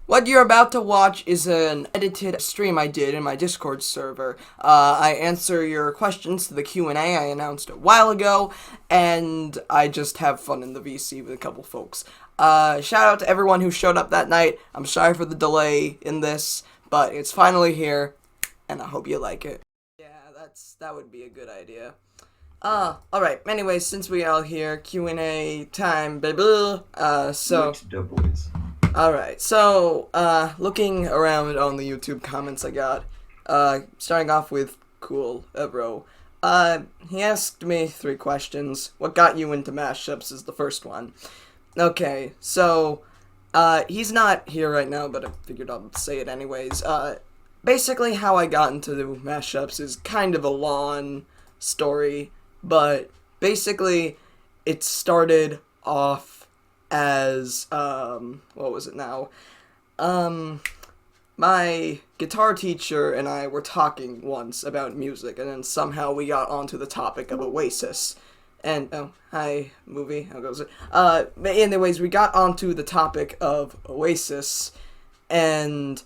What you're about to watch is an edited stream I did in my Discord server. I answer your questions to the Q&A I announced a while ago, and I just have fun in the VC with a couple folks. Shout out to everyone who showed up that night. I'm sorry for the delay in this, but it's finally here, and I hope you like it. Yeah, that would be a good idea. Alright, anyways, since we all here, Q&A time, baby. Alright, so, looking around on the YouTube comments I got, starting off with Cool Bro. He asked me 3 questions. What got you into mashups is the first one. Okay, so, he's not here right now, but I figured I'd say it anyways. Basically how I got into the mashups is kind of a long story, but basically it started off as, what was it now? My guitar teacher and I were talking once about music, and then somehow we got onto the topic of Oasis. And, oh, hi, movie, how goes it? But anyways, we got onto the topic of Oasis, and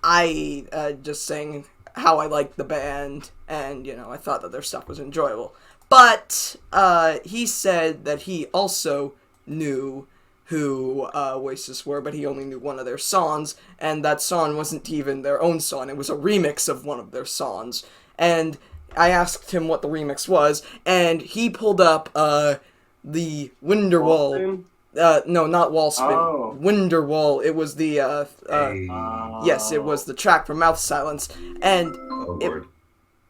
I, just saying how I liked the band, and, I thought that their stuff was enjoyable. But, he said that he also knew who Oasis were, but he only knew one of their songs, and that song wasn't even their own song, it was a remix of one of their songs. And I asked him what the remix was, and he pulled up, the Wonderwall. No, not Wall Spin. Oh. Wonderwall. It was the, yes, it was the track from Mouth Silence, and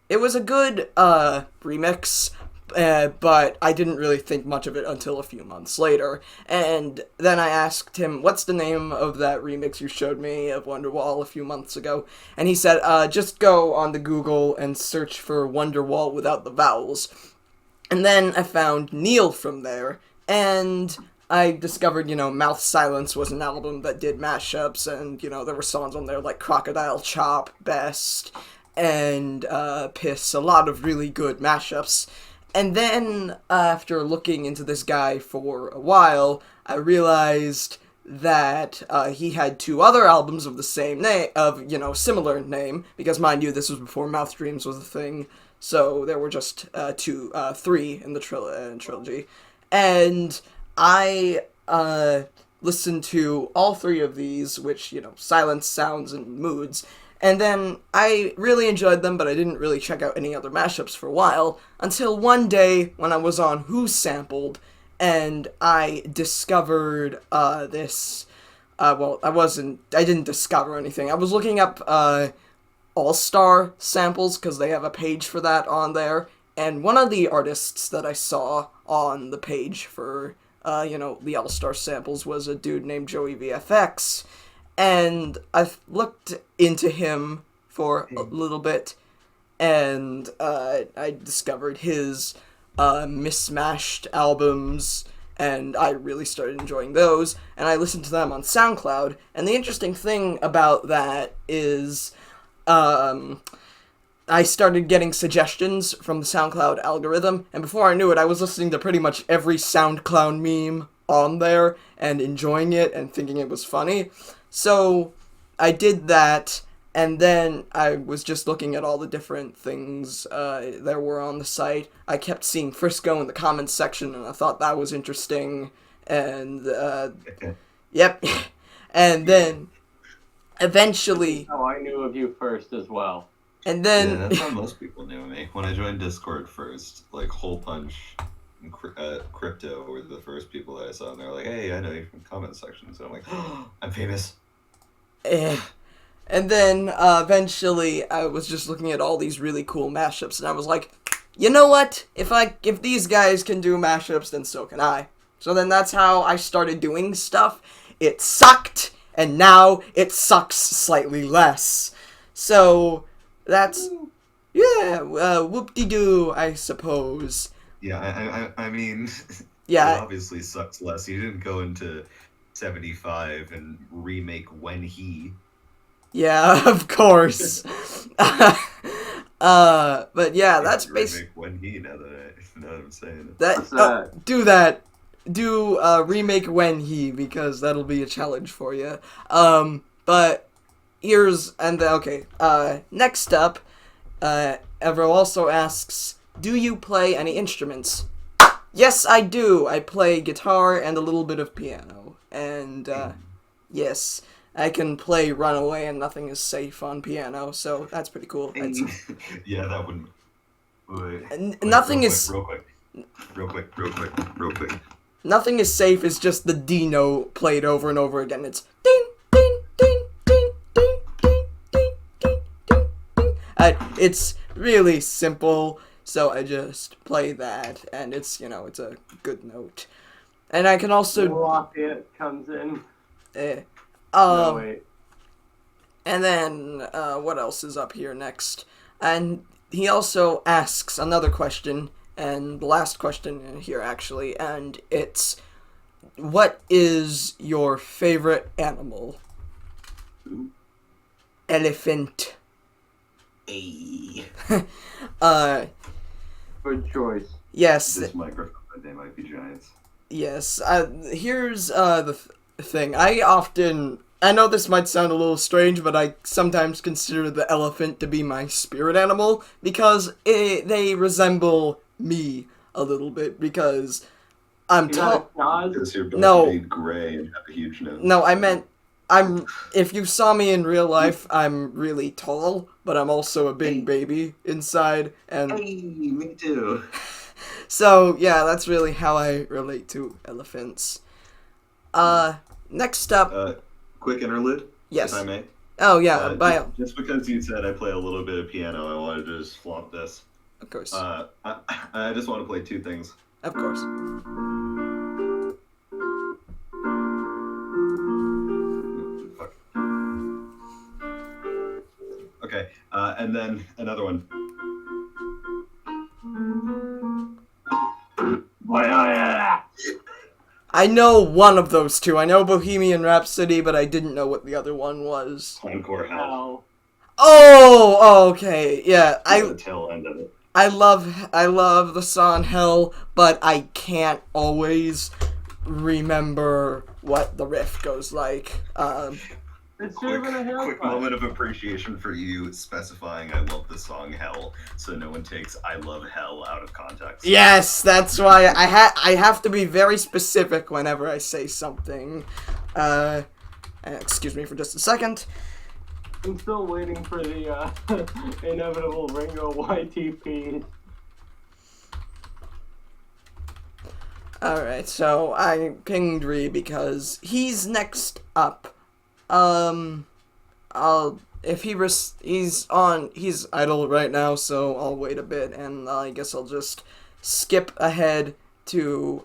it was a good, remix, but I didn't really think much of it until a few months later. And then I asked him, what's the name of that remix you showed me of Wonderwall a few months ago? And he said, just go on the Google and search for Wonderwall without the vowels. And then I found Neil from there, and I discovered, Mouth Silence was an album that did mashups, and, there were songs on there like Crocodile Chop, Best, and, Piss, a lot of really good mashups. And then, after looking into this guy for a while, I realized that he had 2 other albums of the same name, similar name, because mind you, this was before Mouth Dreams was a thing, so there were just 3 in the trilogy. And I listened to all 3 of these, which, Silence, Sounds, and Moods. And then I really enjoyed them, but I didn't really check out any other mashups for a while, until one day when I was on Who Sampled, and I discovered, this, I didn't discover anything. I was looking up, all-star samples, because they have a page for that on there, and one of the artists that I saw on the page for, the all-star samples was a dude named Joey VFX. And I looked into him for a little bit, and I discovered his mismatched albums, and I really started enjoying those, and I listened to them on SoundCloud. And the interesting thing about that is I started getting suggestions from the SoundCloud algorithm, and before I knew it, I was listening to pretty much every SoundCloud meme on there, and enjoying it, and thinking it was funny. So, I did that, and then I was just looking at all the different things there were on the site. I kept seeing Frisco in the comments section, and I thought that was interesting, and, yep. And then, eventually... Oh, I knew of you first as well. And then... Yeah, that's how most people knew me. When I joined Discord first, like, Hole Punch and Crypto were the first people that I saw, and they were like, hey, I know you from comment section. So I'm like, oh, I'm famous. And then, eventually, I was just looking at all these really cool mashups, and I was like, you know what? If these guys can do mashups, then so can I. So then that's how I started doing stuff. It sucked, and now it sucks slightly less. So, that's, yeah, whoop-de-doo, I suppose. Yeah, I mean, yeah. It obviously sucks less. You didn't go into 75 and remake When He. Yeah, of course. But yeah, that's basically When He. Now that I'm saying that. Do that. Do remake When He, because that'll be a challenge for you. But next up, Evro also asks, do you play any instruments? Yes, I do. I play guitar and a little bit of piano. And, yes, I can play Runaway and Nothing Is Safe on piano, so that's pretty cool. Yeah, that wouldn't... Real quick. Nothing Is Safe is just the D note played over and over again. It's ding, ding, ding, ding, ding, ding, ding, ding, ding, ding. It's really simple, so I just play that, and it's a good note. And I can also... Lafayette comes in. No, wait. And then, what else is up here next? And he also asks another question, and the last question here, actually, and it's, what is your favorite animal? Elephant. Hey. Good choice. Yes. This microphone, they might be giants. Yes. Here's the thing. I know this might sound a little strange, but I sometimes consider the elephant to be my spirit animal because they resemble me a little bit because I'm tall. Because you're both made gray and have a huge nose. No, I meant if you saw me in real life, I'm really tall, but I'm also a big baby inside. And hey, me too. So yeah, that's really how I relate to elephants. Next up. Quick interlude. Yes. If I may. Oh yeah. Just because you said I play a little bit of piano, I wanted to just flaunt this. Of course. I just want to play two things. Of course. Fuck. Okay, and then another one. I know one of those two. I know Bohemian Rhapsody, but I didn't know what the other one was. Encore Hell. Oh, okay, yeah. The tail end of it. I love the song Hell, but I can't always remember what the riff goes like. Quick moment of appreciation for you specifying I love the song Hell, so no one takes I love Hell out of context. Yes, that's why I have to be very specific whenever I say something. Excuse me for just a second. I'm still waiting for the inevitable Ringo YTP. Alright, so I pinged Ree because he's next up. He's idle right now, so I'll wait a bit, and I guess I'll just skip ahead to,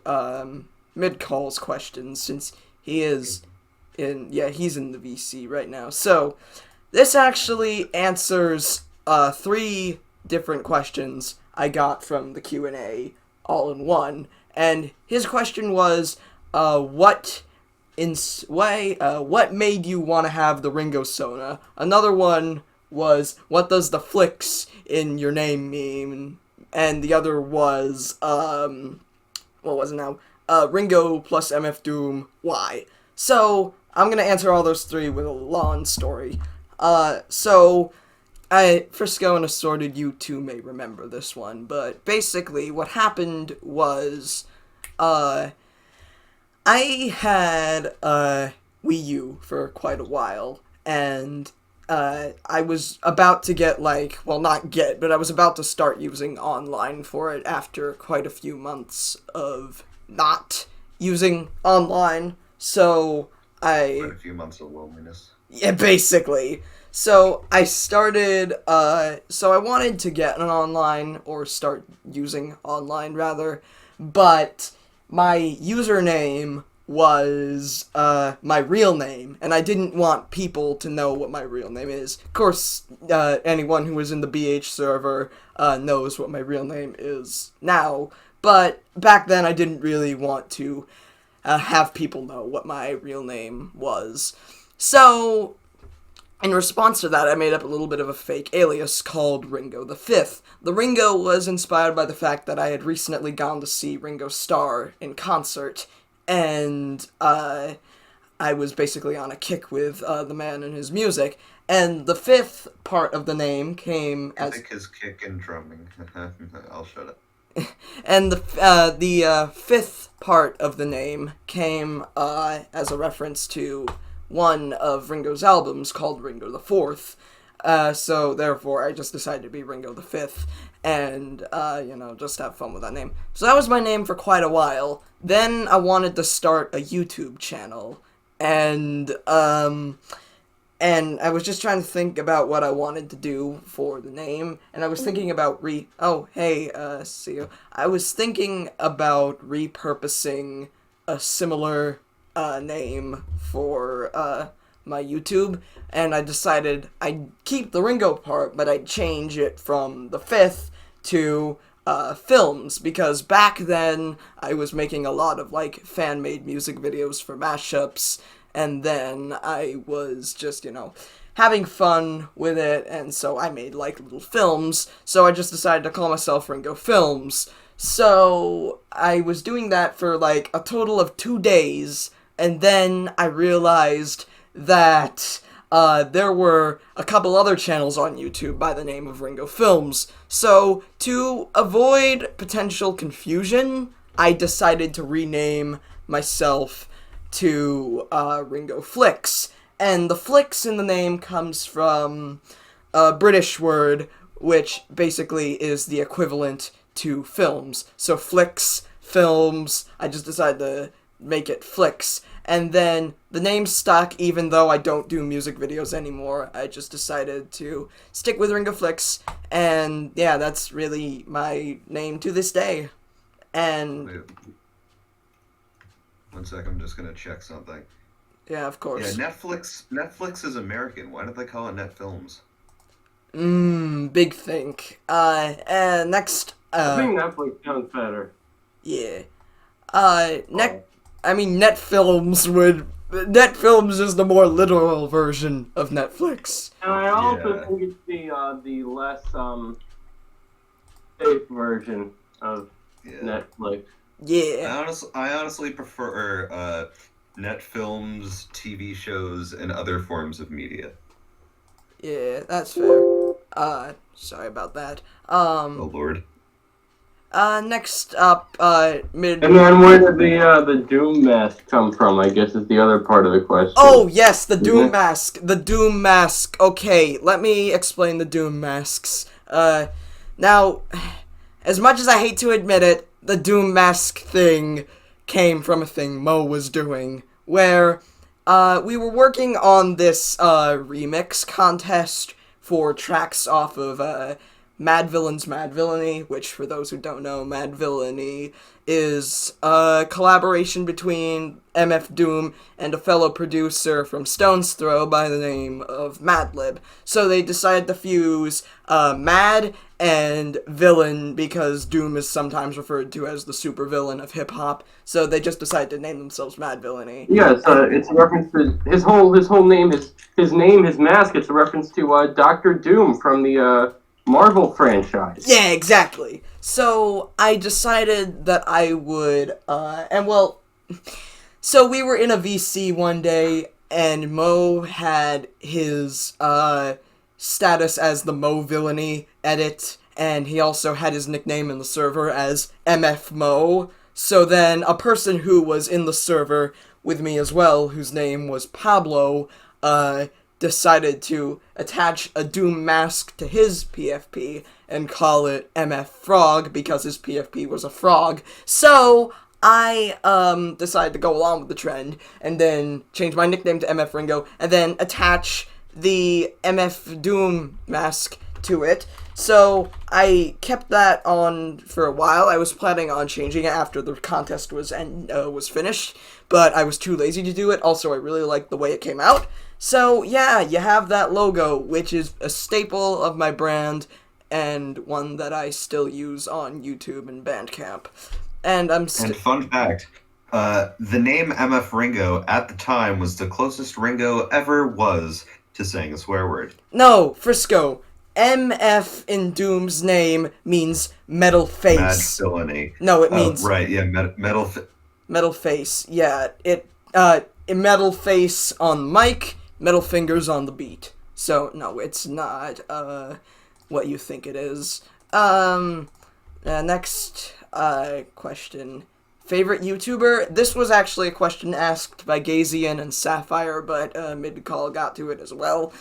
Midcall's questions, since he's in the VC right now. So, this actually answers, 3 different questions I got from the Q&A all in one, and his question was, what made you want to have the Ringo Sona? Another one was, what does the flicks in your name mean? And the other was, what was it now? Ringo plus MF Doom, why? So, I'm gonna answer all those 3 with a long story. Frisco and Assorted, you two may remember this one, but basically what happened was, I had a Wii U for quite a while, and I was about to I was about to start using online for it after quite a few months of not using online, so Quite a few months of loneliness. Yeah, basically. So I started, so I wanted to get an online, or start using online, rather, but my username was, my real name, and I didn't want people to know what my real name is. Of course, anyone who was in the BH server, knows what my real name is now, but back then I didn't really want to, have people know what my real name was. So, in response to that, I made up a little bit of a fake alias called Ringo the Fifth. The Ringo was inspired by the fact that I had recently gone to see Ringo Starr in concert, and I was basically on a kick with the man and his music. And the fifth part of the name came as... Music is kick and drumming. I'll shut up. And the fifth part of the name came as a reference to one of Ringo's albums called Ringo the Fourth. So therefore, I just decided to be Ringo the Fifth, and just have fun with that name. So that was my name for quite a while. Then I wanted to start a YouTube channel, and I was just trying to think about what I wanted to do for the name, and I was thinking about Cio. I was thinking about repurposing a similar name for my YouTube, and I decided I'd keep the Ringo part, but I'd change it from the fifth to films, because back then I was making a lot of fan-made music videos for mashups, and then I was just, having fun with it, and so I made little films, so I just decided to call myself Ringo Films. So I was doing that for a total of 2 days, and then I realized that there were a couple other channels on YouTube by the name of Ringo Films. So to avoid potential confusion, I decided to rename myself to Ringo Flicks. And the flicks in the name comes from a British word, which basically is the equivalent to films. So flicks, films, I just decided to make it Flicks. And then the name stuck, even though I don't do music videos anymore. I just decided to stick with Ringo Flicks, and yeah, that's really my name to this day. And wait, 1 sec, I'm just gonna check something. yeah, of course. Yeah, Netflix is American. Why did they call it Net Films? Big think. And next, I think Netflix sounds better. yeah. Net Films is the more literal version of Netflix. And I also think it's the less safe version of Netflix. Yeah. I honestly prefer net films, TV shows, and other forms of media. Yeah, that's fair. Sorry about that. Oh Lord. Next up, mid. And then where did the Doom mask come from? I guess is the other part of the question. Oh yes, the Doom mask. The Doom mask. Okay, let me explain the Doom masks. Now, as much as I hate to admit it, the Doom mask thing came from a thing Mo was doing, where we were working on this remix contest for tracks off of Mad Villain's Mad Villainy, which, for those who don't know, Mad Villainy is a collaboration between MF Doom and a fellow producer from Stone's Throw by the name of Madlib. So they decided to fuse Mad and Villain, because Doom is sometimes referred to as the supervillain of hip-hop, so they just decided to name themselves Mad Villainy. Yeah, it's a reference to his whole name is his mask. It's a reference to Doctor Doom from the Marvel franchise. Yeah, exactly. So I decided that I would, so we were in a VC one day, and Mo had his status as the Mo Villainy edit, and he also had his nickname in the server as MF Mo. So then a person who was in the server with me as well, whose name was Pablo, decided to attach a Doom mask to his PFP and call it MF Frog because his PFP was a frog. So I decided to go along with the trend and then change my nickname to MF Ringo and then attach the MF Doom mask to it. So I kept that on for a while. I was planning on changing it after the contest was finished, but I was too lazy to do it. Also, I really liked the way it came out. So yeah, you have that logo, which is a staple of my brand and one that I still use on YouTube and Bandcamp. And And fun fact, the name MF Ringo at the time was the closest Ringo ever was to saying a swear word. No, Frisco. MF in Doom's name means metal face. Mad Villainy. No, it means right, yeah, metal metal face. Yeah, metal face on mic, metal fingers on the beat. So, no, it's not, what you think it is. Next, question. Favorite YouTuber? This was actually a question asked by Gazian and Sapphire, but, Midcall got to it as well.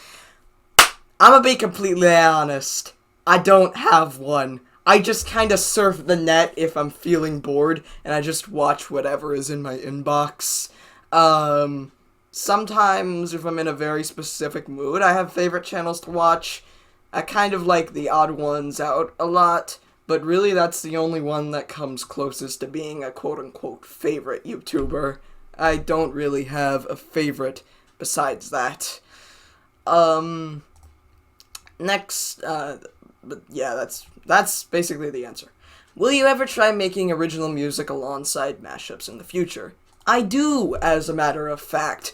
I'm gonna be completely honest. I don't have one. I just kind of surf the net if I'm feeling bored, and I just watch whatever is in my inbox. Sometimes, if I'm in a very specific mood, I have favorite channels to watch. I kind of like the odd ones out a lot, but really that's the only one that comes closest to being a quote-unquote favorite YouTuber. I don't really have a favorite besides that. Next, but yeah, that's basically the answer. Will you ever try making original music alongside mashups in the future? I do, as a matter of fact.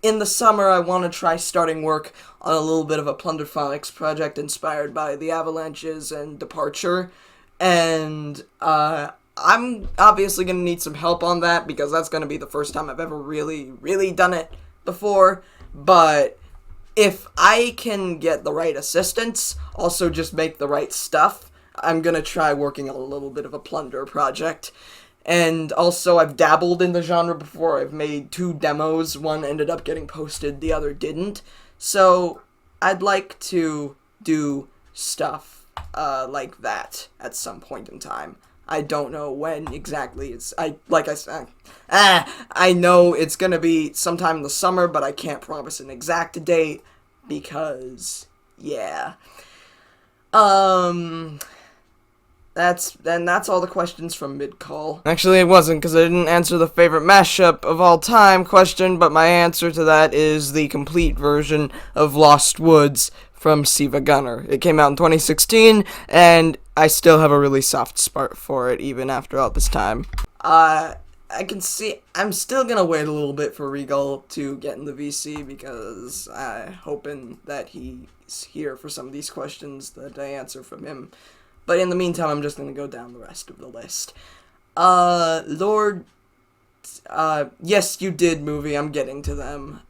In the summer, I want to try starting work on a little bit of a Plunderphonics project inspired by the Avalanches and Departure. And, I'm obviously going to need some help on that, because that's going to be the first time I've ever really done it before. But if I can get the right assistance, also just make the right stuff, I'm going to try working on a little bit of a Plunder project. And also, I've dabbled in the genre before. I've made 2 demos. One ended up getting posted, the other didn't. So, I'd like to do stuff like that at some point in time. I don't know when exactly. I know it's gonna be sometime in the summer, but I can't promise an exact date because, yeah. That's all the questions from Midcall. Actually, it wasn't, because I didn't answer the favorite mashup of all time question, but my answer to that is the complete version of Lost Woods from Siva Gunner. It came out in 2016, and I still have a really soft spot for it, even after all this time. I can see, I'm still gonna wait a little bit for Regal to get in the VC, because I'm hoping that he's here for some of these questions that I answer from him. But in the meantime, I'm just going to go down the rest of the list. Lord... yes, you did, movie. I'm getting to them.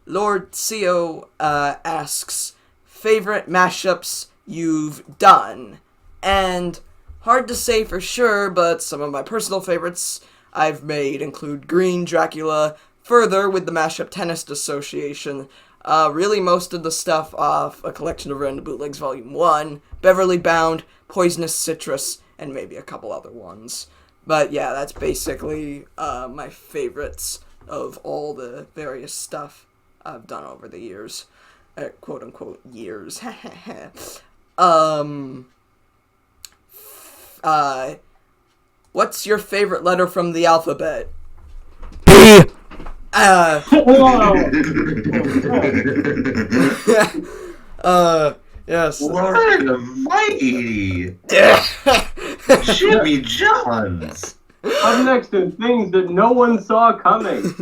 Lord Cio asks, favorite mashups you've done? And hard to say for sure, but some of my personal favorites I've made include Green Dracula, Further with the Mashup Tennis Association, really most of the stuff off A Collection of Random Bootlegs Volume 1, Beverly Bound, Poisonous Citrus, and maybe a couple other ones. But yeah, that's basically my favorites of all the various stuff I've done over the years. Quote-unquote years. What's your favorite letter from the alphabet? B! Yes. Lord Almighty! Jimmy Johns! Up next in things that no one saw coming.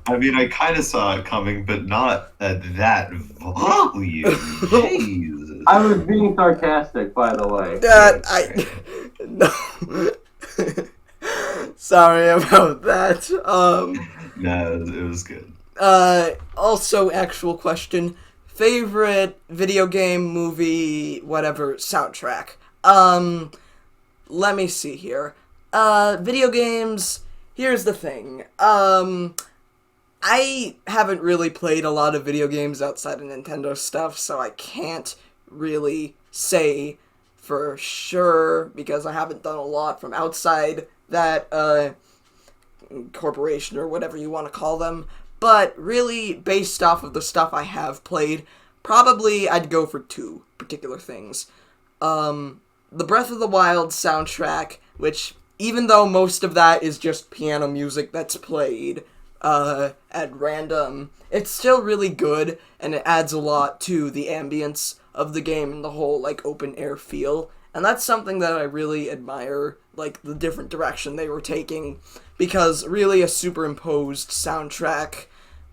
I mean, I kind of saw it coming, but not at that volume. Jesus. I was being sarcastic, by the way. No. Sorry about that. No, it was good. Also, actual question. Favorite video game, movie, whatever, soundtrack. Let me see here. Video games, here's the thing. I haven't really played a lot of video games outside of Nintendo stuff, so I can't really say for sure, because I haven't done a lot from outside that, corporation or whatever you want to call them. But really, based off of the stuff I have played, probably I'd go for 2 particular things. The Breath of the Wild soundtrack, which, even though most of that is just piano music that's played at random, it's still really good, and it adds a lot to the ambience of the game and the whole, like, open-air feel. And that's something that I really admire, like, the different direction they were taking, because really a superimposed soundtrack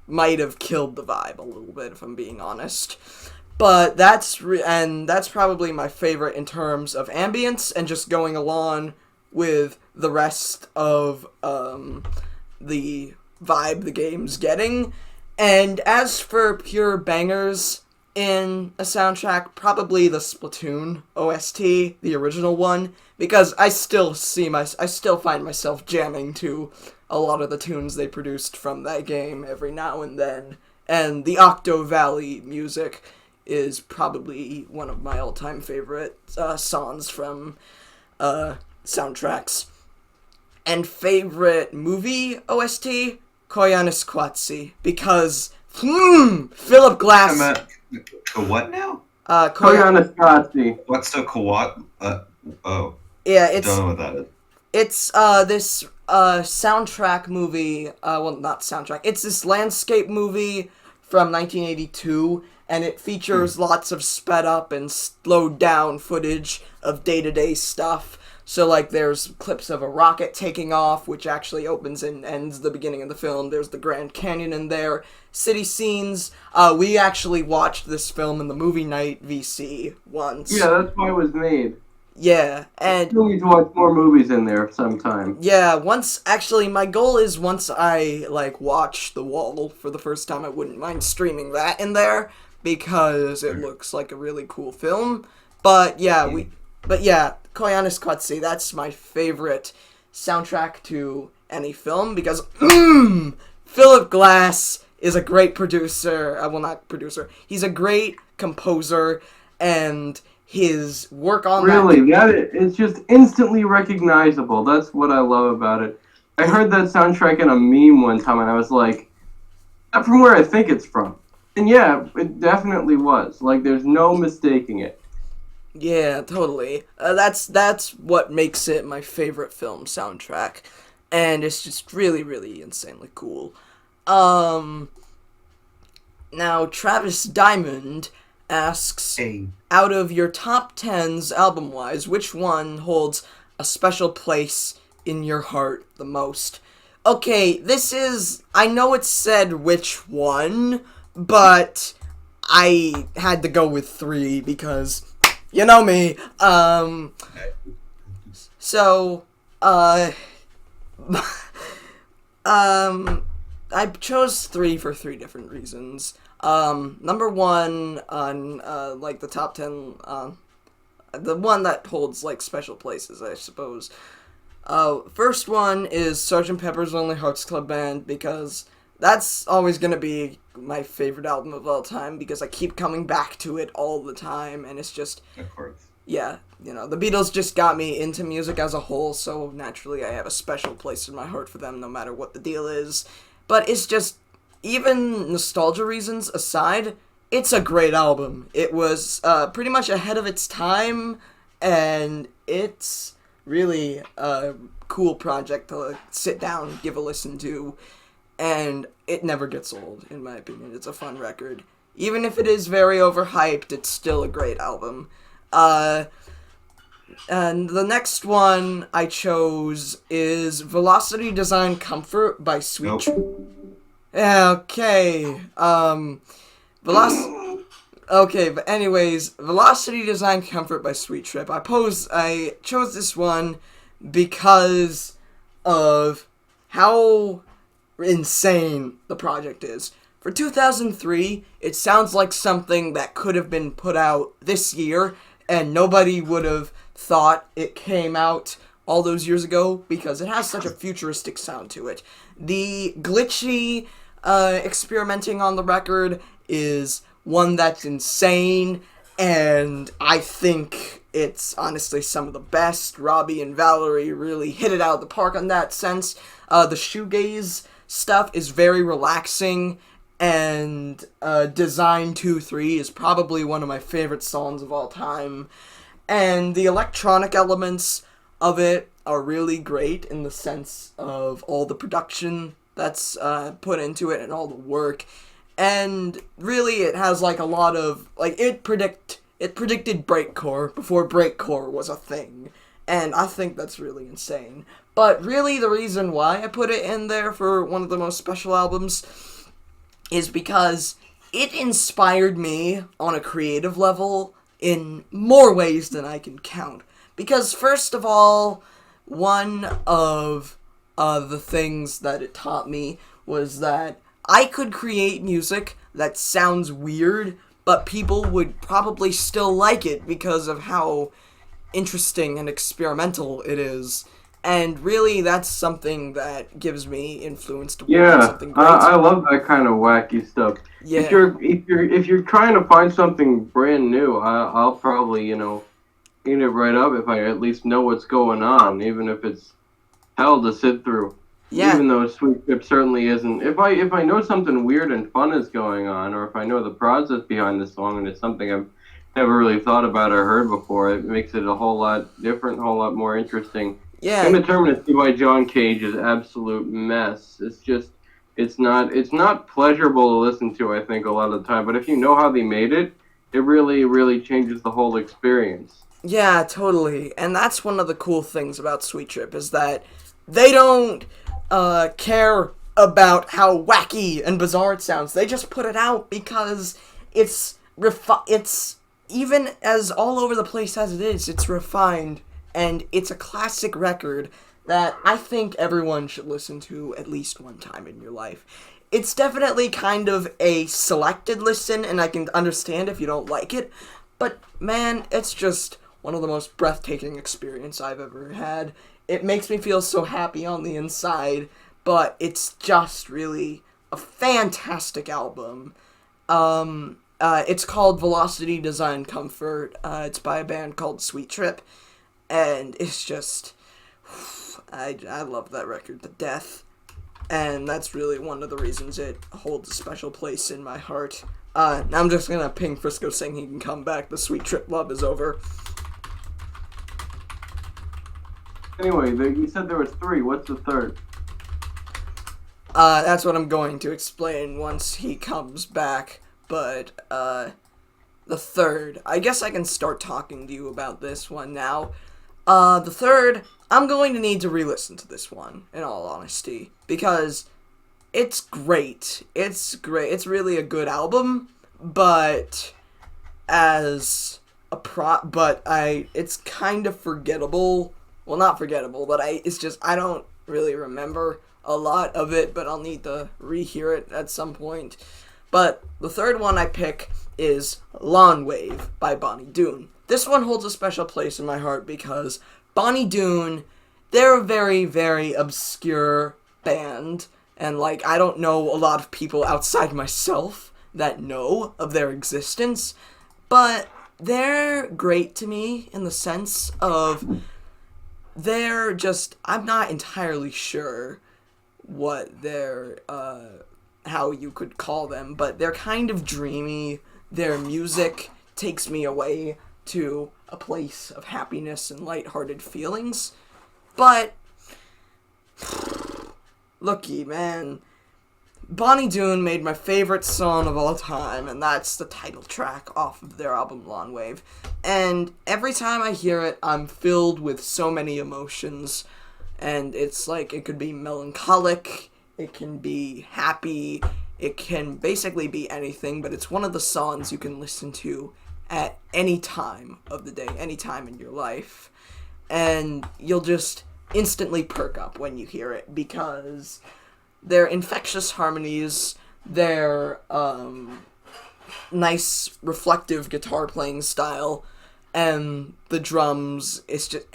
might have killed the vibe a little bit, if I'm being honest. But that's probably my favorite in terms of ambience and just going along with the rest of the vibe the game's getting. And as for pure bangers in a soundtrack, probably the Splatoon OST, the original one, because I still find myself jamming to a lot of the tunes they produced from that game every now and then. And the Octo Valley music is probably one of my all-time favorite songs from soundtracks. And favorite movie OST? Koyanis Kwatsi, because Philip Glass. What now? Koyanis Kwatsi. What's the Kawat? Yeah, it's. Don't know what that is. It's this soundtrack movie. Well, not soundtrack. It's this landscape movie from 1982, and it features lots of sped up and slowed down footage of day-to-day stuff. So, like, there's clips of a rocket taking off, which actually opens and ends the beginning of the film. There's the Grand Canyon in there. City scenes. We actually watched this film in the movie night VC once. Yeah, that's why it was made. Yeah, and... Still need to watch more movies in there sometime. Yeah, my goal is once I, watch The Wall for the first time, I wouldn't mind streaming that in there, because it looks like a really cool film. But, yeah, Koyanis Kwatsi, that's my favorite soundtrack to any film, because Philip Glass is a great producer. Well, not producer. He's a great composer, and his work on it's just instantly recognizable. That's what I love about it. I heard that soundtrack in a meme one time, and I was like, not from where I think it's from. And yeah, it definitely was. Like, there's no mistaking it. Yeah, totally. That's what makes it my favorite film soundtrack, and it's just really, really insanely cool. Now Travis Diamond asks, out of your top 10s album-wise, which one holds a special place in your heart the most? Okay, I know it said which one, but I had to go with 3 because... You know me. I chose 3 for 3 different reasons. Number 1 on, the top 10, the one that holds, special places, I suppose. First one is Sgt. Pepper's Lonely Hearts Club Band, because that's always gonna be my favorite album of all time, because I keep coming back to it all the time, and it's just... Of course. Yeah, the Beatles just got me into music as a whole, so naturally I have a special place in my heart for them, no matter what the deal is. But it's just, even nostalgia reasons aside, it's a great album. It was pretty much ahead of its time, and it's really a cool project to sit down, give a listen to. And it never gets old, in my opinion. It's a fun record. Even if it is very overhyped, it's still a great album. And the next one I chose is Velocity Design Comfort by Sweet Trip. Okay. Okay, but anyways, Velocity Design Comfort by Sweet Trip. I chose this one because of how insane the project is. For 2003, it sounds like something that could have been put out this year, and nobody would have thought it came out all those years ago, because it has such a futuristic sound to it. The glitchy experimenting on the record is one that's insane, and I think it's honestly some of the best. Robbie and Valerie really hit it out of the park on that sense. The shoegaze stuff is very relaxing, and Design 2-3 is probably one of my favorite songs of all time. And the electronic elements of it are really great in the sense of all the production that's put into it and all the work. And really it has a lot of, it predicted breakcore before breakcore was a thing. And I think that's really insane. But really the reason why I put it in there for one of the most special albums is because it inspired me on a creative level in more ways than I can count. Because first of all, one of the things that it taught me was that I could create music that sounds weird, but people would probably still like it because of how interesting and experimental it is. And really, that's something that gives me influence to work on Yeah, something great. I love that kind of wacky stuff. If Yeah. you're trying to find something brand new, I'll probably eat it right up if I at least know what's going on, even if it's hell to sit through. Yeah. Even though Sweet Trip certainly isn't. If I know something weird and fun is going on, or if I know the process behind the song and it's something I've never really thought about or heard before, it makes it a whole lot different, a whole lot more interesting. Yeah. Indeterminacy by John Cage is absolute mess. It's not pleasurable to listen to, I think, a lot of the time. But if you know how they made it, it really, really changes the whole experience. Yeah, totally. And that's one of the cool things about Sweet Trip is that they don't care about how wacky and bizarre it sounds. They just put it out because it's even as all over the place as it is, it's refined and it's a classic record that I think everyone should listen to at least one time in your life. It's definitely kind of a selected listen, and I can understand if you don't like it, but man, it's just one of the most breathtaking experience I've ever had. It makes me feel so happy on the inside, but it's just really a fantastic album. It's called Velocity Design Comfort. It's by a band called Sweet Trip, and it's just I love that record to death, and that's really one of the reasons it holds a special place in my heart. I'm just gonna ping Frisco saying he can come back. The Sweet Trip love is over. Anyway, you said there was three. What's the third? That's what I'm going to explain once he comes back. But, the third, I guess I can start talking to you about this one now. The third, I'm going to need to re-listen to this one, in all honesty, because it's great. It's great. It's really a good album, but it's kind of forgettable. Well, not forgettable, but I don't really remember a lot of it, but I'll need to rehear it at some point. But the third one I pick is Lawn Wave by Bonnie Doon. This one holds a special place in my heart because Bonnie Doon, they're a very, very obscure band, and I don't know a lot of people outside myself that know of their existence, but they're great to me in the sense of I'm not entirely sure what how you could call them, but they're kind of dreamy. Their music takes me away to a place of happiness and lighthearted feelings. But, looky, man, Bonnie Doon made my favorite song of all time, and that's the title track off of their album Lawn Wave. And every time I hear it, I'm filled with so many emotions, and it's it could be melancholic, it can be happy, it can basically be anything, but it's one of the songs you can listen to at any time of the day, any time in your life, and you'll just instantly perk up when you hear it, because their infectious harmonies, their nice reflective guitar playing style, and the drums, it's just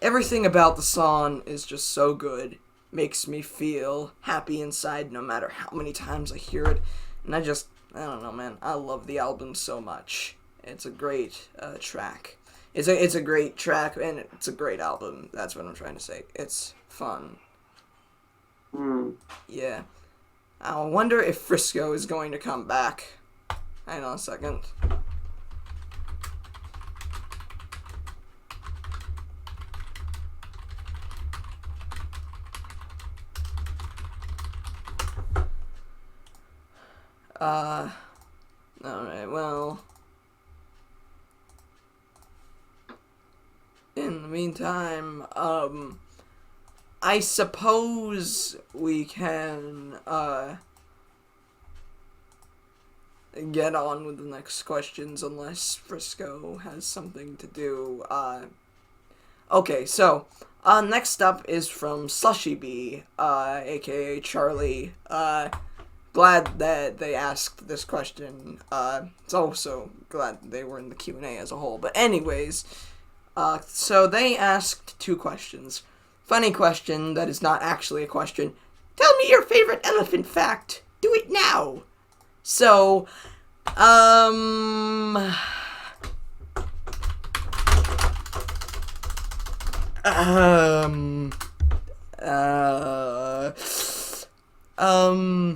everything about the song is just so good. Makes me feel happy inside no matter how many times I hear it. And I don't know, man. I love the album so much. It's a great track. It's a great track, and it's a great album. That's what I'm trying to say. It's fun. Yeah. I wonder if Frisco is going to come back. Hang on a second. Alright, well, in the meantime, I suppose we can, get on with the next questions unless Frisco has something to do. Okay, so next up is from Slushy Bee, aka Charlie. Glad that they asked this question. It's also glad they were in the Q&A as a whole. But anyways, so they asked 2 questions. Funny question that is not actually a question. Tell me your favorite elephant fact. Do it now. So, um,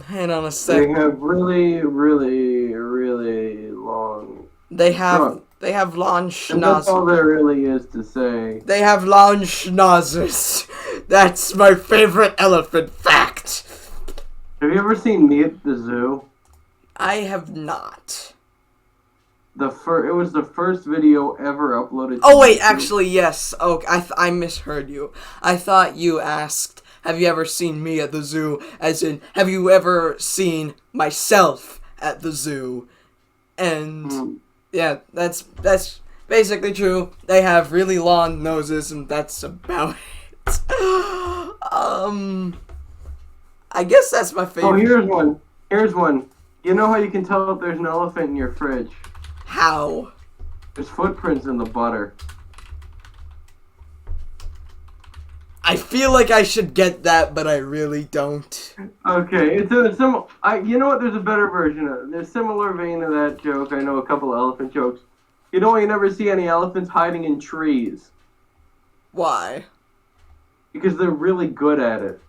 hang on a They sec. have really, really, really long They have trunks. long And that's all schnozzles. there really is to say. They have long schnozzers. That's my favorite elephant fact. Have you ever seen Me at the Zoo? I have not. It was the first video ever uploaded to Oh wait, YouTube. actually yes. Oh, I misheard you. I thought you asked, have you ever seen me at the zoo? As in, have you ever seen myself at the zoo? And yeah, that's basically true. They have really long noses, and that's about it. I guess that's my Oh, favorite. Here's one. You know how you can tell if there's an elephant in your fridge? How? There's footprints in the butter. I feel like I should get that, but I really don't. Okay, you know what? There's a better version of it. There's a similar vein of that joke. I know a couple of elephant jokes. You know why you never see any elephants hiding in trees? Why? Because they're really good at it.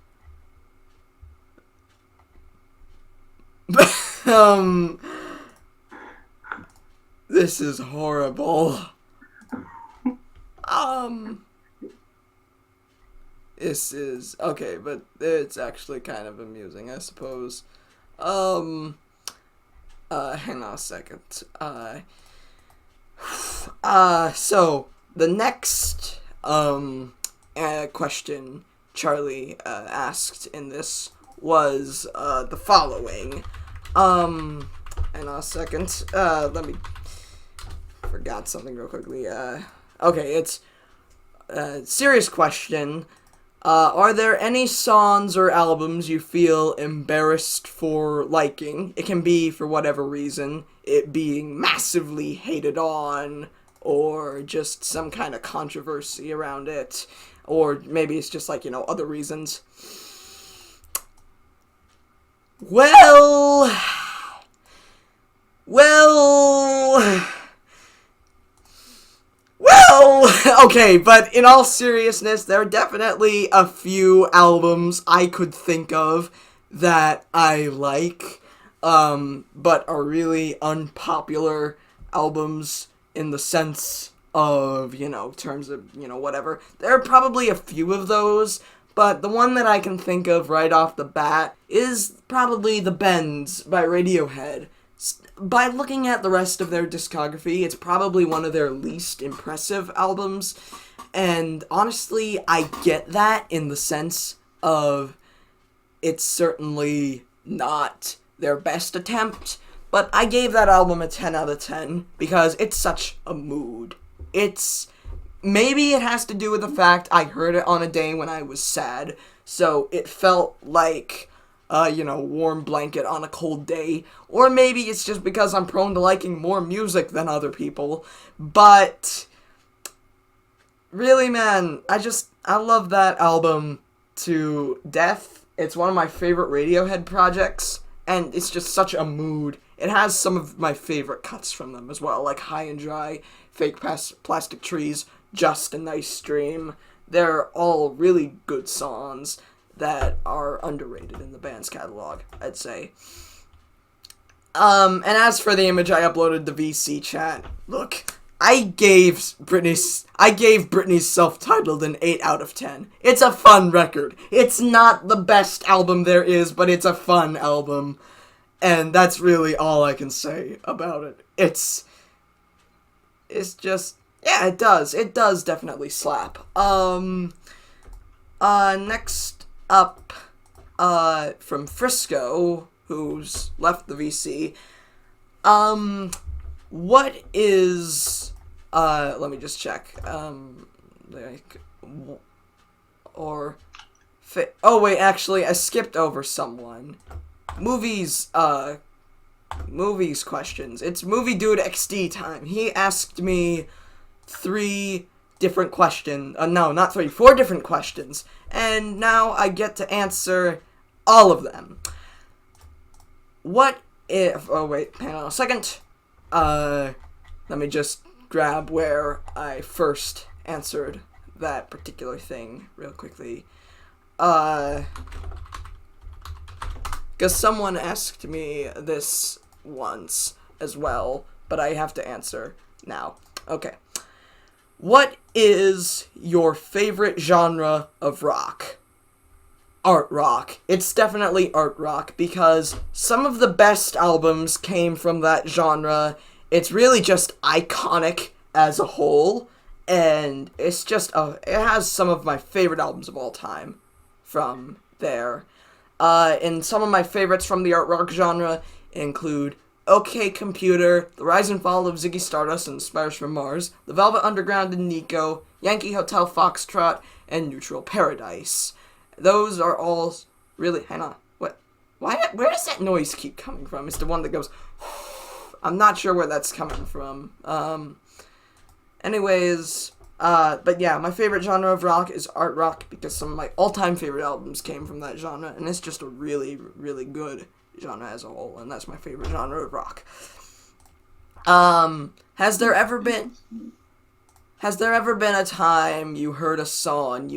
This is horrible. This is okay, but it's actually kind of amusing, I suppose. Hang on a second. So the next question Charlie asked in this was the following. Hang on a second. Let me forgot something real quickly. Okay, it's a serious question. Are there any songs or albums you feel embarrassed for liking? It can be for whatever reason, it being massively hated on, or just some kind of controversy around it, or maybe it's just like, other reasons. Well, okay, but in all seriousness, there are definitely a few albums I could think of that I like, but are really unpopular albums in the sense of, terms of, whatever. There are probably a few of those, but the one that I can think of right off the bat is probably The Bends by Radiohead. By looking at the rest of their discography, it's probably one of their least impressive albums, and honestly, I get that in the sense of it's certainly not their best attempt, but I gave that album a 10 out of 10 because it's such a mood. Maybe it has to do with the fact I heard it on a day when I was sad, so it felt like warm blanket on a cold day. Or maybe it's just because I'm prone to liking more music than other people. But really, man, I love that album to death. It's one of my favorite Radiohead projects, and it's just such a mood. It has some of my favorite cuts from them as well, like High and Dry, Fake Plastic Trees, Just a Nice Dream. They're all really good songs that are underrated in the band's catalog, I'd say. And as for the image I uploaded to VC chat, look, I gave Britney's self-titled an 8 out of 10. It's a fun record. It's not the best album there is, but it's a fun album. And that's really all I can say about it. It's just, yeah, it does definitely slap. Next up, from Frisco, who's left the VC, what is, let me just check, like, or, oh wait, actually, I skipped over someone. Movies questions. It's MovieDudeXD time. He asked me 4 different questions, and now I get to answer all of them. What if, oh wait, hang on a second, let me just grab where I first answered that particular thing real quickly, because someone asked me this once as well, but I have to answer now. Okay. What is your favorite genre of rock? Art rock. It's definitely art rock, because some of the best albums came from that genre. It's really just iconic as a whole, and it's just, it has some of my favorite albums of all time from there. And some of my favorites from the art rock genre include OK Computer, The Rise and Fall of Ziggy Stardust and Spiders from Mars, The Velvet Underground and Nico, Yankee Hotel Foxtrot, and Neutral Paradise. Those are all really... Hang on. What? Why? Where does that noise keep coming from? It's the one that goes... I'm not sure where that's coming from. Anyways... but yeah, my favorite genre of rock is art rock, because some of my all-time favorite albums came from that genre, and it's just a really, really good genre as a whole, and that's my favorite genre of rock. Has there ever been a time you heard a song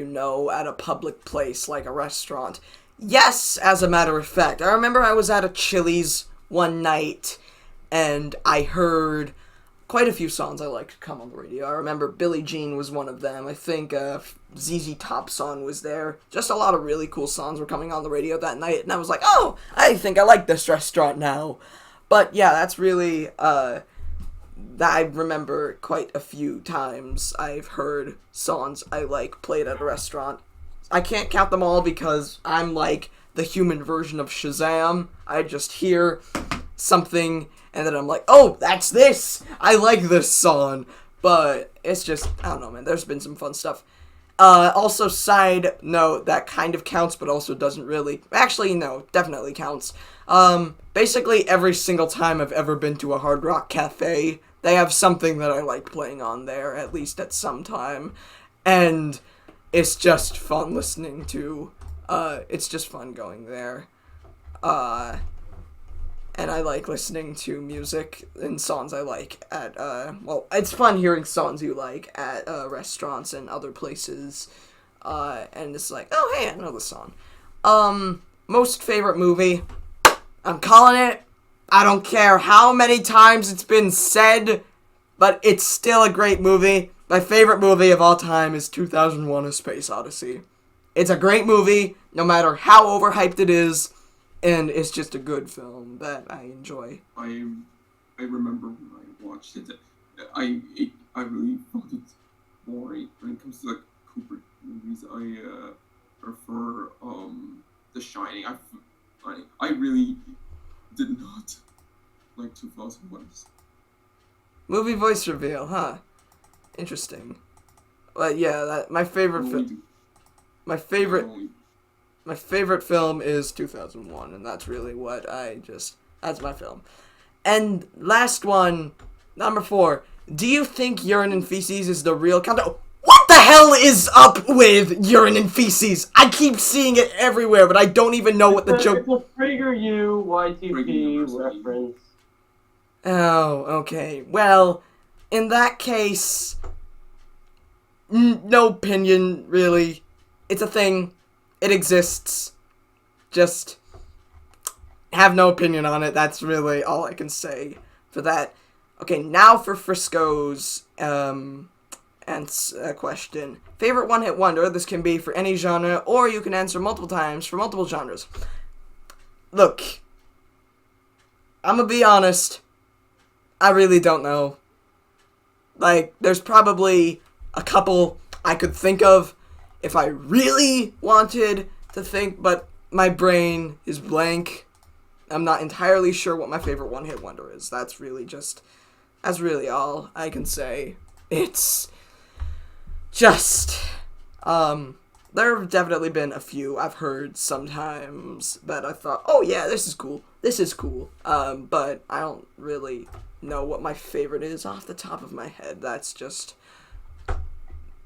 at a public place, like a restaurant? Yes, as a matter of fact. I remember I was at a Chili's one night, and I heard quite a few songs I liked come on the radio. I remember Billie Jean was one of them. I think ZZ Top song was there. Just a lot of really cool songs were coming on the radio that night, and I was like, oh, I think I like this restaurant now. But yeah, that's really, I remember quite a few times I've heard songs I like played at a restaurant. I can't count them all because I'm like the human version of Shazam. I just hear something and then I'm like, oh, that's this! I like this song! But it's just, I don't know, man, there's been some fun stuff. Also, side note, that kind of counts, but also doesn't really. Actually, no, definitely counts. Basically, every single time I've ever been to a Hard Rock Cafe, they have something that I like playing on there, at least at some time. And it's just fun listening to. It's just fun going there. And I like listening to music and songs I like at, it's fun hearing songs you like at, restaurants and other places, and it's like, oh, hey, I know this song. Most favorite movie, I'm calling it, I don't care how many times it's been said, but it's still a great movie. My favorite movie of all time is 2001: A Space Odyssey. It's a great movie, no matter how overhyped it is. And it's just a good film that I enjoy. I remember when I watched it, I really found it boring when it comes to like Kubrick movies. I prefer The Shining. I really did not like 2001. Movie voice reveal, huh? Interesting. But yeah, my favorite film. My favorite film is 2001, and that's really what that's my film. And last one, number 4. Do you think urine and feces is the real content? What the hell is up with urine and feces? I keep seeing it everywhere, but I don't even know what the joke... It's a PragerU YTP reference. Oh, okay. Well, in that case, no opinion, really. It's a thing. It exists. Just have no opinion on it. That's really all I can say for that. Okay, now for Frisco's question. Favorite one-hit wonder. This can be for any genre, or you can answer multiple times for multiple genres. Look, I'm gonna be honest. I really don't know. Like, there's probably a couple I could think of if I really wanted to think, but my brain is blank. I'm not entirely sure what my favorite one-hit wonder is. That's really all I can say. It's just, there have definitely been a few I've heard sometimes that I thought, oh yeah, this is cool, but I don't really know what my favorite is off the top of my head. That's just,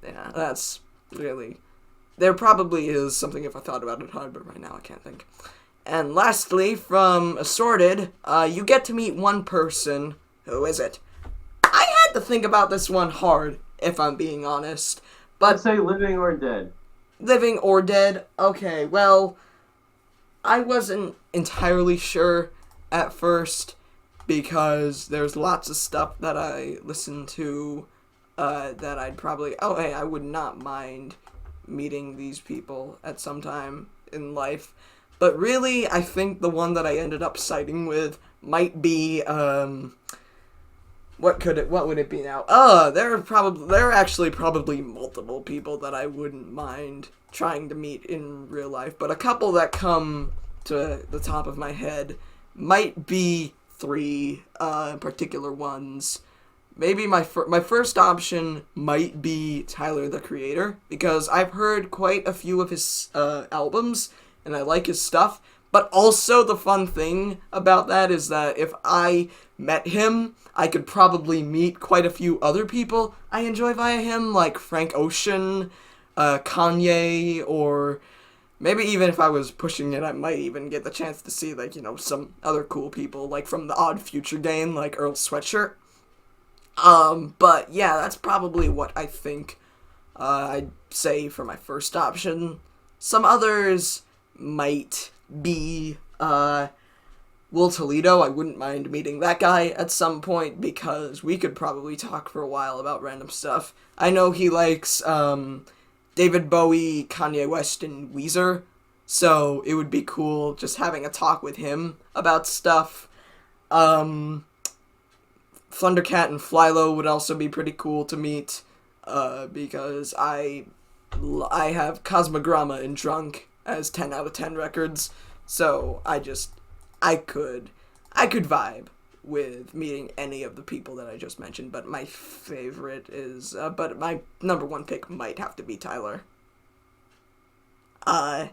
yeah, that's really, there probably is something if I thought about it hard, but right now I can't think. And lastly, from Assorted, you get to meet one person. Who is it? I had to think about this one hard, if I'm being honest. But Let's say living or dead. Living or dead? Okay, well, I wasn't entirely sure at first because there's lots of stuff that I listen to that I'd probably... Oh, hey, I would not mind meeting these people at some time in life. But really, I think the one that I ended up siding with might be, what would it be now? There are actually probably multiple people that I wouldn't mind trying to meet in real life, but a couple that come to the top of my head might be three, particular ones. Maybe my first option might be Tyler, the Creator, because I've heard quite a few of his, albums, and I like his stuff, but also the fun thing about that is that if I met him, I could probably meet quite a few other people I enjoy via him, like Frank Ocean, Kanye, or maybe even if I was pushing it, I might even get the chance to see, like, some other cool people, like from the Odd Future game, like Earl Sweatshirt. But yeah, that's probably what I think, I'd say for my first option. Some others might be, Will Toledo. I wouldn't mind meeting that guy at some point because we could probably talk for a while about random stuff. I know he likes, David Bowie, Kanye West, and Weezer, so it would be cool just having a talk with him about stuff. Thundercat and Flylo would also be pretty cool to meet, because I have Cosmogramma and Drunk as 10 out of 10 records, so I could vibe with meeting any of the people that I just mentioned, but my favorite is, but my number one pick might have to be Tyler. And,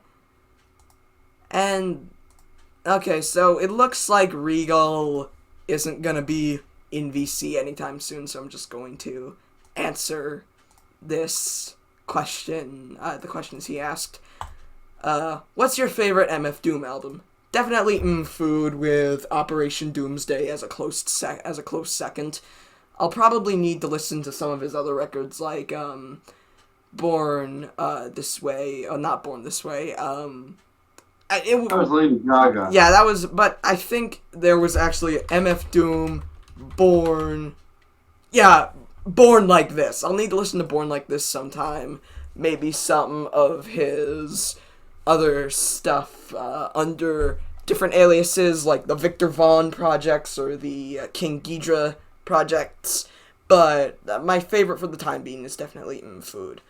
okay, so it looks like Regal isn't gonna be in VC anytime soon, so I'm just going to answer this question, the questions he asked. What's your favorite MF Doom album? Definitely Food, with Operation Doomsday as a close second. I'll probably need to listen to some of his other records, like Born This Way, or not Born This Way. That was Lady Gaga. Yeah, that was, but I think there was actually MF Doom, Born Like This. I'll need to listen to Born Like This sometime. Maybe some of his other stuff under different aliases, like the Victor Vaughn projects or the King Ghidra projects, but my favorite for the time being is definitely Food.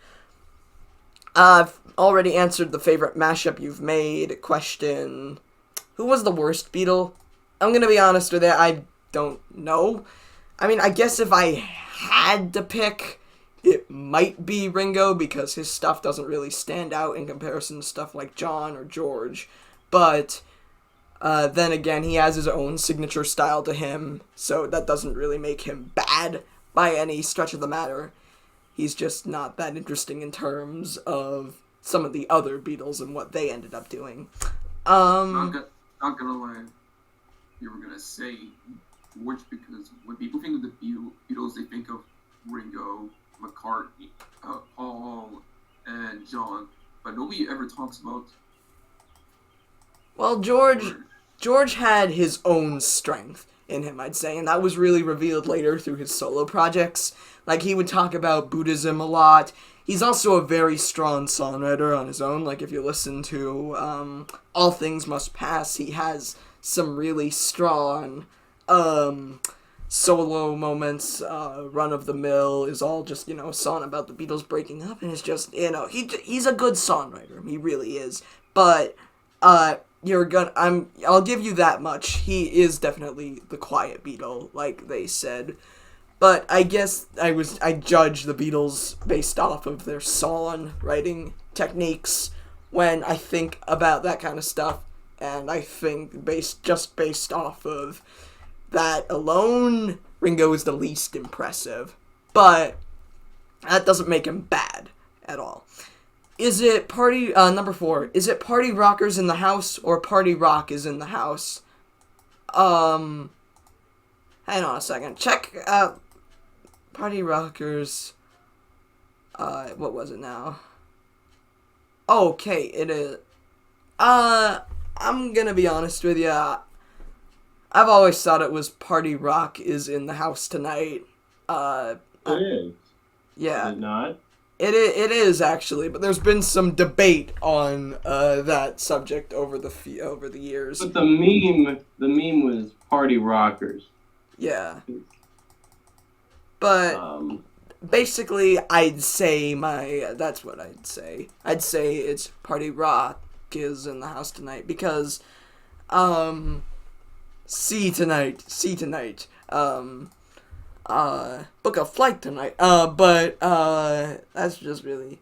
I've already answered the favorite mashup you've made question. Who was the worst Beatle? I'm gonna be honest with it, I don't know. I mean, I guess if I had to pick, it might be Ringo, because his stuff doesn't really stand out in comparison to stuff like John or George. But then again, he has his own signature style to him, so that doesn't really make him bad by any stretch of the matter. He's just not that interesting in terms of some of the other Beatles and what they ended up doing. Not gonna lie, you were gonna say George, because when people think of the Beatles, they think of Ringo, McCartney, Paul, and John, but nobody ever talks about. Well, George had his own strength in him, I'd say, and that was really revealed later through his solo projects. Like, he would talk about Buddhism a lot. He's also a very strong songwriter on his own. Like, if you listen to All Things Must Pass, he has some really strong solo moments. Run of the Mill is all just, a song about the Beatles breaking up, and it's just, he's a good songwriter. He really is. But I'll give you that much. He is definitely the quiet Beatle, like they said. But I guess I judge the Beatles based off of their songwriting techniques when I think about that kind of stuff, and I think based off of that alone, Ringo is the least impressive. But that doesn't make him bad at all. Is it number 4, is it Party Rockers in the House or Party Rock is in the House? Hang on a second. Check Party Rockers. What was it now? Okay, it is. I'm gonna be honest with you. I've always thought it was Party Rock is in the House tonight. It is. Yeah. Is it not? It is actually, but there's been some debate on that subject over the years. But the meme was Party Rockers. Yeah. But basically, that's what I'd say. I'd say it's Party Rock is in the House tonight because, see tonight, book a flight tonight. But that's just really,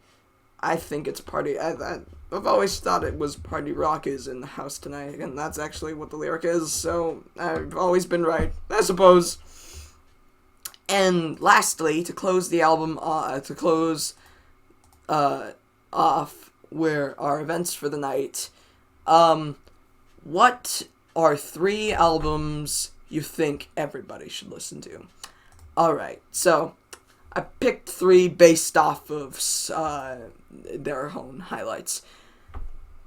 I think it's I've always thought it was Party Rock is in the House tonight, and that's actually what the lyric is, so I've always been right, I suppose. And lastly, to close the album, off where our events for the night, what are 3 albums you think everybody should listen to? Alright, so I picked 3 based off of their own highlights.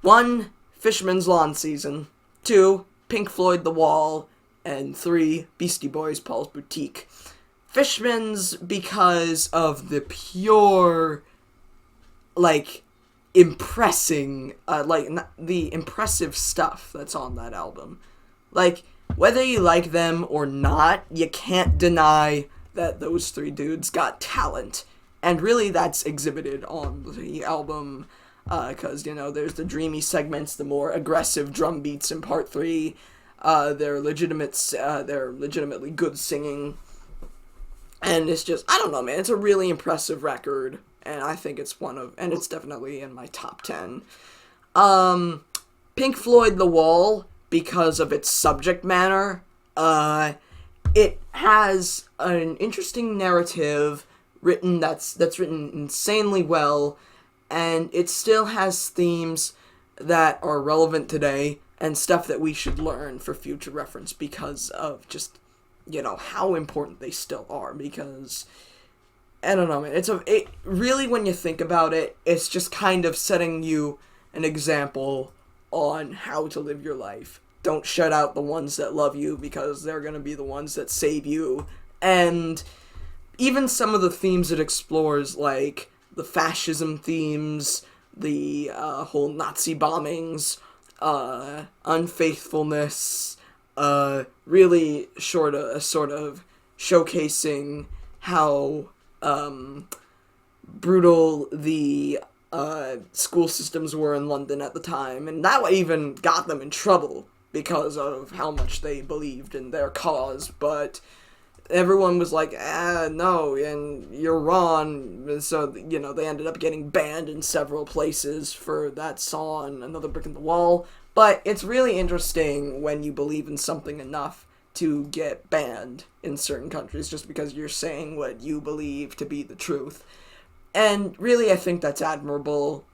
1, Fishmans Lawn Season. 2, Pink Floyd The Wall. And 3, Beastie Boys Paul's Boutique. Fishmans because of the pure, impressing, the impressive stuff that's on that album. Whether you like them or not, you can't deny that those 3 dudes got talent. And really that's exhibited on the album, because, there's the dreamy segments, the more aggressive drum beats in part 3, they're legitimately good singing. And it's just, I don't know, man, it's a really impressive record, and I think it's and it's definitely in my top 10. Pink Floyd The Wall, because of its subject matter, it has an interesting narrative that's written insanely well, and it still has themes that are relevant today, and stuff that we should learn for future reference because of just, how important they still are, because, I don't know, man, it really, when you think about it, it's just kind of setting you an example on how to live your life. Don't shut out the ones that love you, because they're gonna be the ones that save you. And even some of the themes it explores, like the fascism themes, the whole Nazi bombings, unfaithfulness, really sort of showcasing how brutal the school systems were in London at the time, and that even got them in trouble because of how much they believed in their cause, but everyone was like, no, and you're wrong, so, they ended up getting banned in several places for that song, Another Brick in the Wall. But it's really interesting when you believe in something enough to get banned in certain countries just because you're saying what you believe to be the truth. And really, I think that's admirable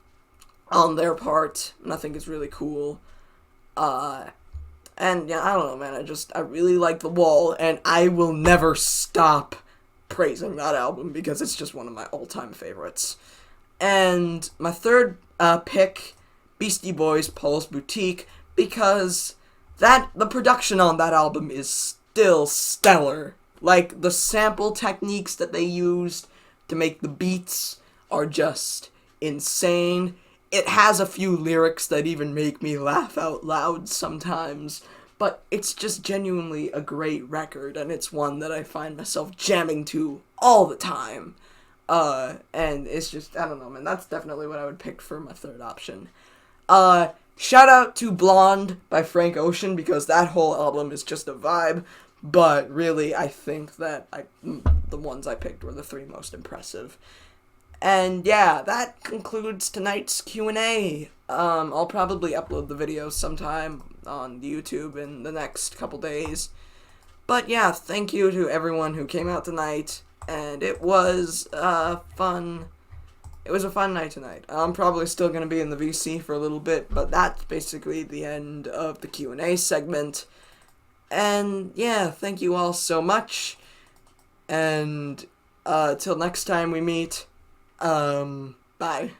on their part, and I think it's really cool. And, I don't know, man, I really like The Wall, and I will never stop praising that album because it's just one of my all-time favorites. And my third pick, Beastie Boys Paul's Boutique, because the production on that album is still stellar. The sample techniques that they used to make the beats are just insane. It has a few lyrics that even make me laugh out loud sometimes, but it's just genuinely a great record, and it's one that I find myself jamming to all the time. And it's just, I don't know, man, that's definitely what I would pick for my third option. shout out to Blonde by Frank Ocean, because that whole album is just a vibe. But really, I think that the ones I picked were the three most impressive. And yeah, that concludes tonight's Q&A. I'll probably upload the video sometime on YouTube in the next couple days. But yeah, thank you to everyone who came out tonight, and it was fun. It was a fun night tonight. I'm probably still going to be in the VC for a little bit, but that's basically the end of the Q&A segment. And yeah, thank you all so much. And till next time we meet, bye.